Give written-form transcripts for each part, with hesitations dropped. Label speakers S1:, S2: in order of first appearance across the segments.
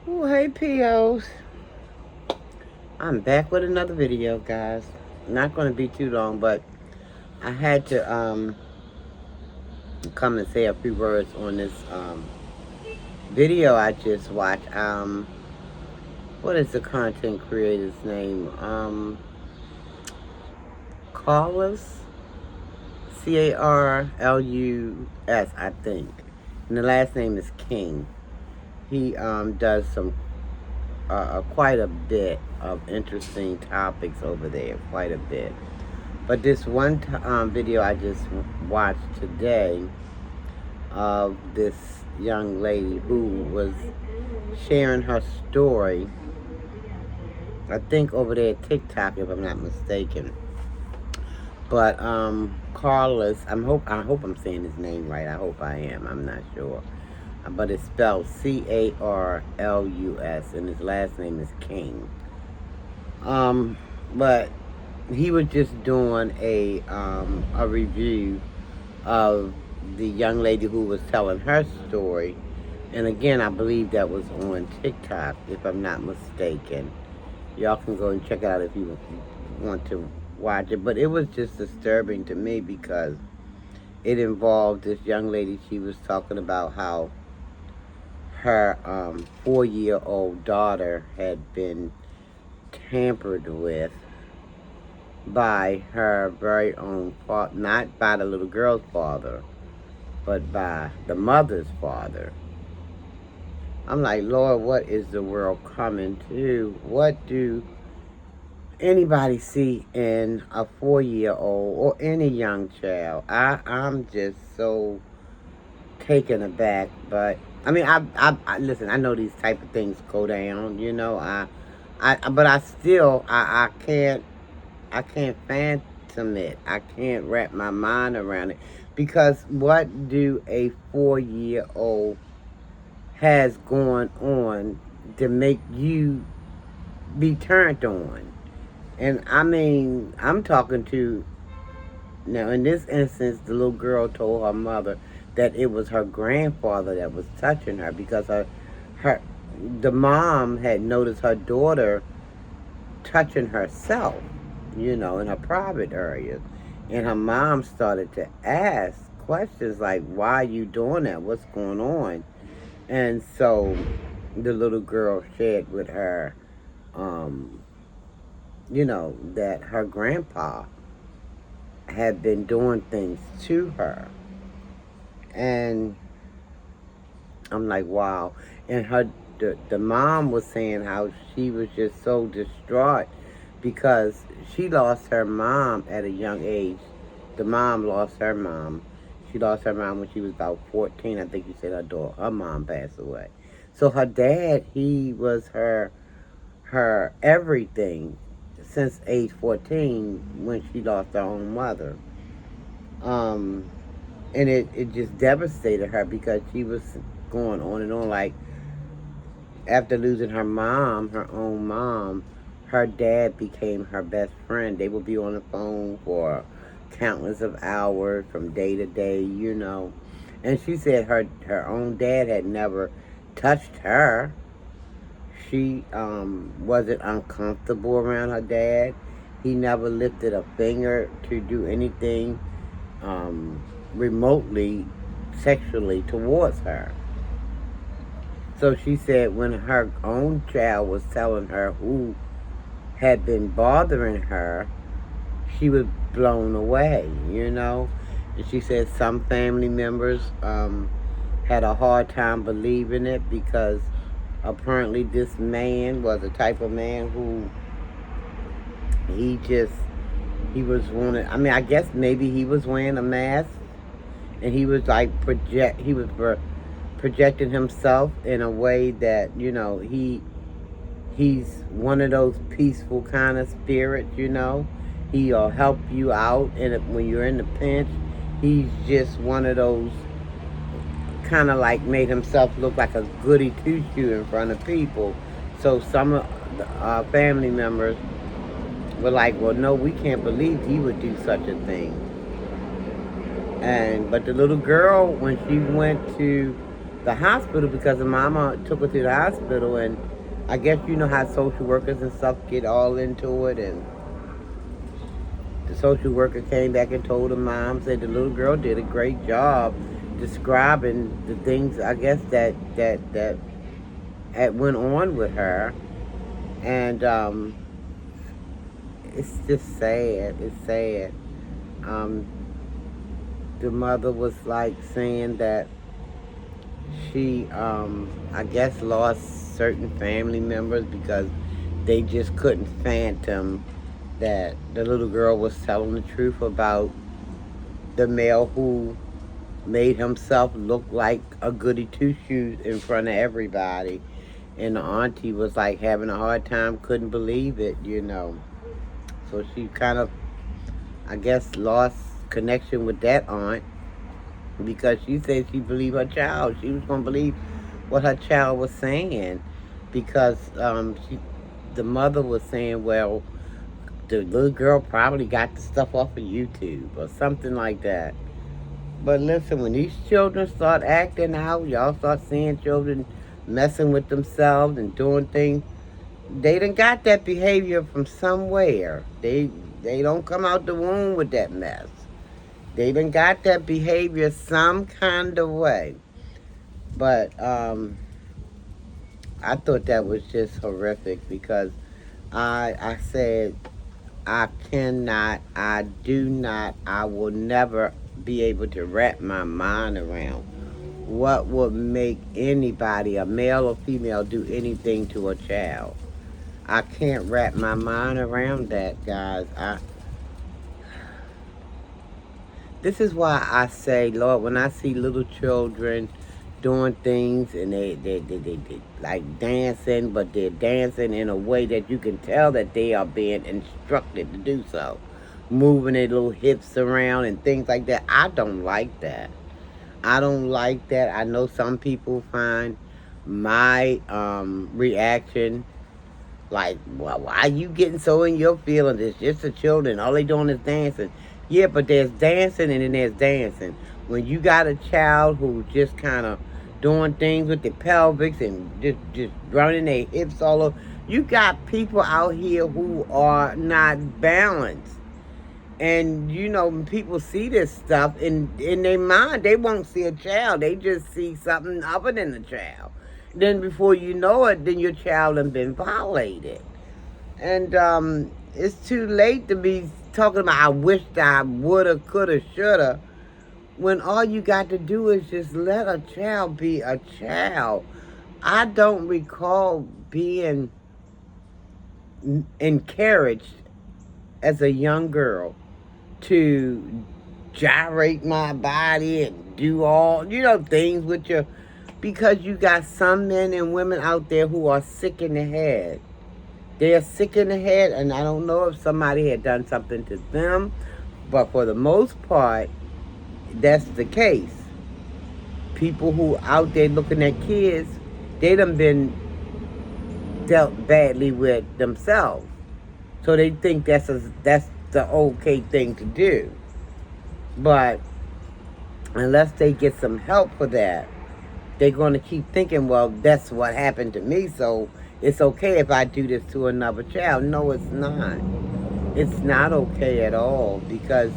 S1: Oh, hey, POs. I'm back with another video, guys. Not going to be too long, but I had to come and say a few words on this video I just watched. What is the content creator's name? Carlos? Carlus, I think. And the last name is King. He does some quite a bit of interesting topics over there, quite a bit. But this one video I just watched today of this young lady who was sharing her story, I think over there at TikTok, if I'm not mistaken. But Carlos, I hope I'm saying his name right. I hope I am. I'm not sure. But it's spelled Carlus, and his last name is King. But he was just doing a review of the young lady who was telling her story. And again, I believe that was on TikTok, if I'm not mistaken. Y'all can go and check it out if you want to watch it. But it was just disturbing to me because it involved this young lady. She was talking about how her 4-year-old daughter had been tampered with by her very own father, not by the little girl's father, but by the mother's father. I'm like, Lord, what is the world coming to? What do anybody see in a 4-year-old or any young child? I'm just so taken aback. But I mean, I listen. I know these type of things go down. You know, but I can't fathom it. I can't wrap my mind around it because what do a 4-year-old has going on to make you be turned on? And I mean, I'm talking to, now in this instance, the little girl told her mother that it was her grandfather that was touching her because her the mom had noticed her daughter touching herself, in her private areas. And her mom started to ask questions like, why are you doing that? What's going on? And so the little girl shared with her, that her grandpa had been doing things to her. And I'm like, wow. And the mom was saying how she was just so distraught because she lost her mom at a young age. The mom lost her mom. She lost her mom when she was about 14. I think you said her mom passed away. So her dad, he was her everything since age 14 when she lost her own mother. And it just devastated her because she was going on and on. Like, after losing her mom, her own mom, her dad became her best friend. They would be on the phone for countless of hours from day to day, And she said her own dad had never touched her. She wasn't uncomfortable around her dad. He never lifted a finger to do anything remotely sexually towards her. So she said when her own child was telling her who had been bothering her, she was blown away. And she said some family members had a hard time believing it because apparently this man was the type of man who he was wanting. I mean, I guess maybe he was wearing a mask and he was like projecting himself in a way that he's one of those peaceful kind of spirits. He'll help you out, and when you're in the pinch, he's just one of those kind of like made himself look like a goody two shoe in front of people. So some of our family members were like, well, no, we can't believe he would do such a thing. But the little girl, when she went to the hospital because the mama took her to the hospital, and I guess you know how social workers and stuff get all into it, and the social worker came back and told the mom, said the little girl did a great job describing the things I guess that had went on with her, and it's just sad. It's sad. Um, the mother was like saying that she, I guess, lost certain family members because they just couldn't fathom that the little girl was telling the truth about the male who made himself look like a goody two-shoes in front of everybody. And the auntie was like having a hard time, couldn't believe it, you know. So she kind of, I guess, lost connection with that aunt because she said she believed her child. She was going to believe what her child was saying because the mother was saying, well, the little girl probably got the stuff off of YouTube or something like that. But listen, when these children start acting out, y'all start seeing children messing with themselves and doing things, they done got that behavior from somewhere. They don't come out the womb with that mess. They done got that behavior some kind of way. But I thought that was just horrific because I said, I cannot, I do not, I will never be able to wrap my mind around what would make anybody, a male or female, do anything to a child. I can't wrap my mind around that, guys. This is why I say, Lord, when I see little children doing things and they like dancing, but they're dancing in a way that you can tell that they are being instructed to do so. Moving their little hips around and things like that. I don't like that. I don't like that. I know some people find my reaction like, well, why are you getting so in your feelings? It's just the children. All they doing is dancing. Yeah, but there's dancing and then there's dancing. When you got a child who's just kind of doing things with the pelvics and just running their hips all over, you got people out here who are not balanced. And, you know, when people see this stuff, in their mind, they won't see a child. They just see something other than a child. Then before you know it, then your child has been violated. And it's too late to be talking about, I wish I woulda, coulda, shoulda, when all you got to do is just let a child be a child. I don't recall being encouraged as a young girl to gyrate my body and do all, you know, things with your, because you got some men and women out there who are sick in the head. They are sick in the head, and I don't know if somebody had done something to them, but for the most part, that's the case. People who out there looking at kids, they done been dealt badly with themselves. So they think that's the okay thing to do. But unless they get some help for that, they're going to keep thinking, well, that's what happened to me, so it's okay if I do this to another child. No, it's not. It's not okay at all because,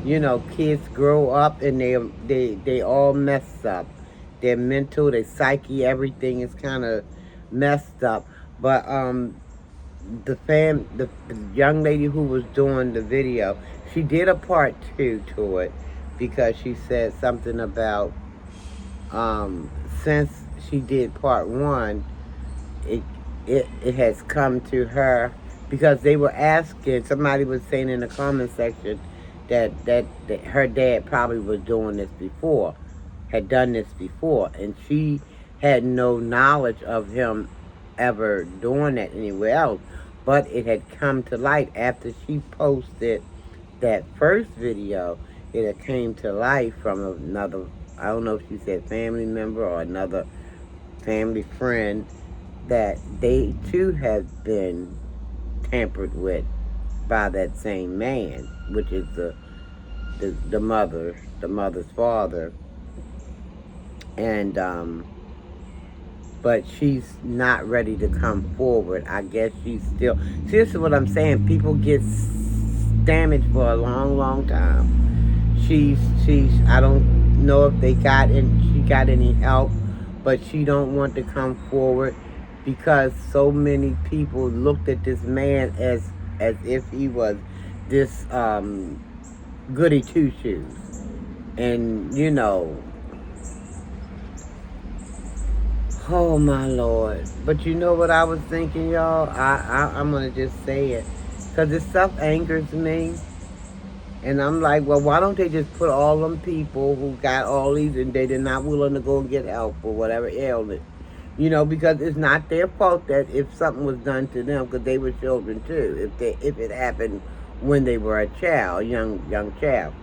S1: you know, kids grow up and they all mess up. Their mental, their psyche, everything is kind of messed up. But the young lady who was doing the video, she did a part 2 to it because she said something about since she did part 1, it has come to her because they were asking, somebody was saying in the comment section that her dad probably was doing this before, had done this before, and she had no knowledge of him ever doing that anywhere else. But it had come to light after she posted that first video. It had came to light from another, I don't know if she said family member or another family friend, that they too have been tampered with by that same man, which is the mother's father. And but she's not ready to come forward. I guess she's still. See, this is what I'm saying. People get damaged for a long, long time. She's. I don't know if she got any help, but she don't want to come forward because so many people looked at this man as if he was this goody two shoes, and oh my Lord. But you know what I was thinking, y'all? I'm gonna just say it. Cause this stuff angers me. And I'm like, well, why don't they just put all them people who got all these and they're not willing to go and get help or whatever ailment? Because it's not their fault that if something was done to them, because they were children too. If it happened when they were a child, young child,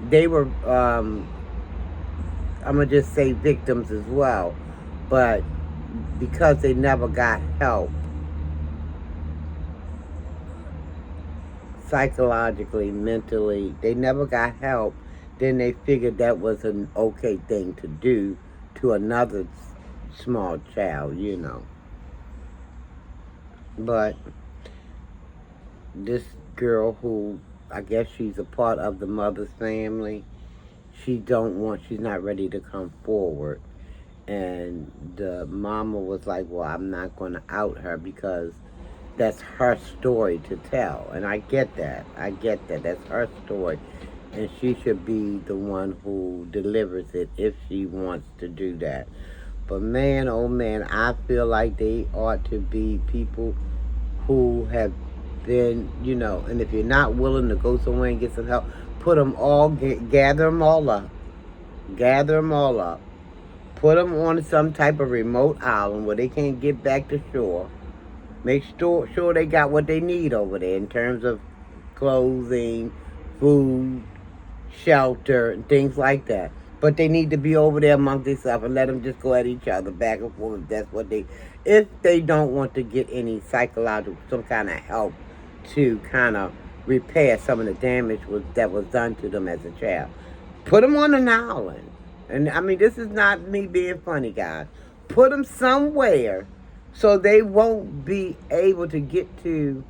S1: they were. I'm gonna just say victims as well, but because they never got help psychologically, mentally, they never got help, then they figured that was an okay thing to do to another small child. But this girl who, I guess she's a part of the mother's family, she's not ready to come forward. And the mama was like, well, I'm not going to out her because that's her story to tell. And I get that. That's her story. And she should be the one who delivers it if she wants to do that. But man, oh man, I feel like they ought to be people who have been, and if you're not willing to go somewhere and get some help, put them all, gather them all up. Gather them all up. Put them on some type of remote island where they can't get back to shore. Make sure they got what they need over there in terms of clothing, food, shelter, and things like that. But they need to be over there amongst themselves and let them just go at each other back and forth. If they don't want to get any psychological, some kind of help to kind of repair some of the damage that was done to them as a child. Put them on an island. And I mean, this is not me being funny, guys. Put them somewhere so they won't be able to get to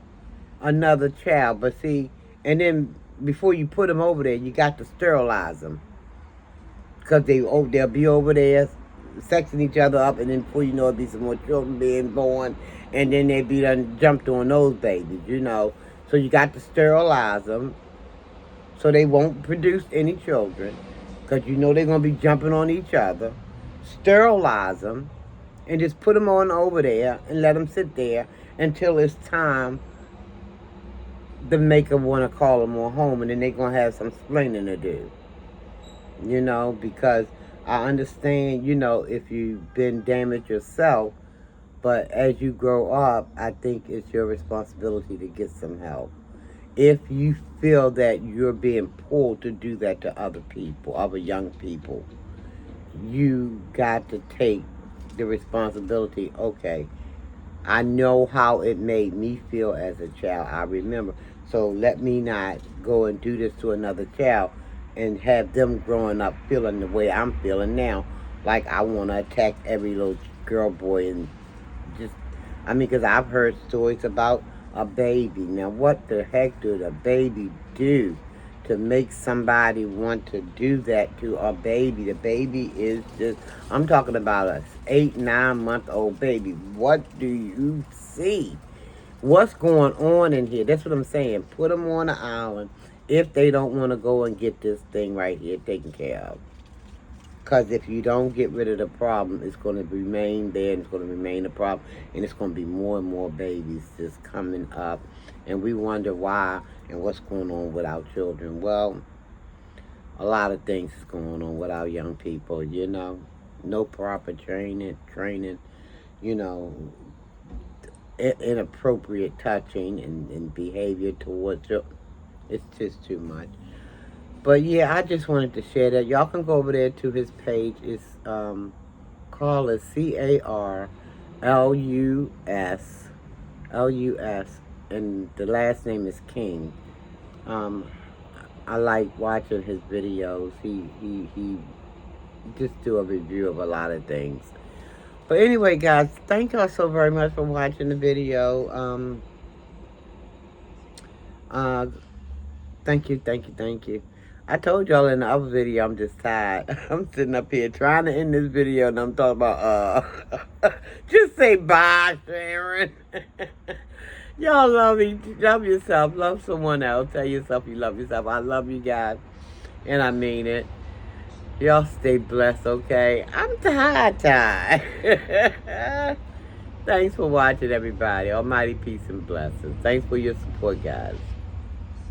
S1: another child. But see, and then before you put them over there, you got to sterilize them. Because they'll be over there sexing each other up, and then before you know it, be some more children being born, and then they be done jumped on those babies, So you got to sterilize them so they won't produce any children. Because they're going to be jumping on each other. Sterilize them. And just put them on over there and let them sit there until it's time the maker want to call them on home. And then they're going to have some explaining to do. Because I understand, if you've been damaged yourself. But as you grow up, I think it's your responsibility to get some help. If you feel that you're being pulled to do that to other people, other young people, you got to take the responsibility. Okay, I know how it made me feel as a child. I remember. So let me not go and do this to another child and have them growing up feeling the way I'm feeling now. Like I want to attack every little girl, boy, and because I've heard stories about a baby. Now, what the heck did a baby do to make somebody want to do that to a baby? The baby is just, I'm talking about a 8-9-month-old baby. What do you see? What's going on in here? That's what I'm saying. Put them on an island if they don't want to go and get this thing right here taken care of. Because if you don't get rid of the problem, it's going to remain there, and it's going to remain a problem, and it's going to be more and more babies just coming up, and we wonder why and what's going on with our children. Well, a lot of things is going on with our young people, no proper training, inappropriate touching and behavior towards children. It's just too much. But yeah, I just wanted to share that. Y'all can go over there to his page. It's Carlus, Carlus, and the last name is King. I like watching his videos. He just do a review of a lot of things. But anyway, guys, thank y'all so very much for watching the video. Uh, thank you. I told y'all in the other video I'm just tired. I'm sitting up here trying to end this video and I'm talking about, just say bye, Sharon. Y'all love yourself, love someone else. Tell yourself you love yourself. I love you guys, and I mean it. Y'all stay blessed, okay? I'm tired. Thanks for watching, everybody. Almighty peace and blessings. Thanks for your support, guys.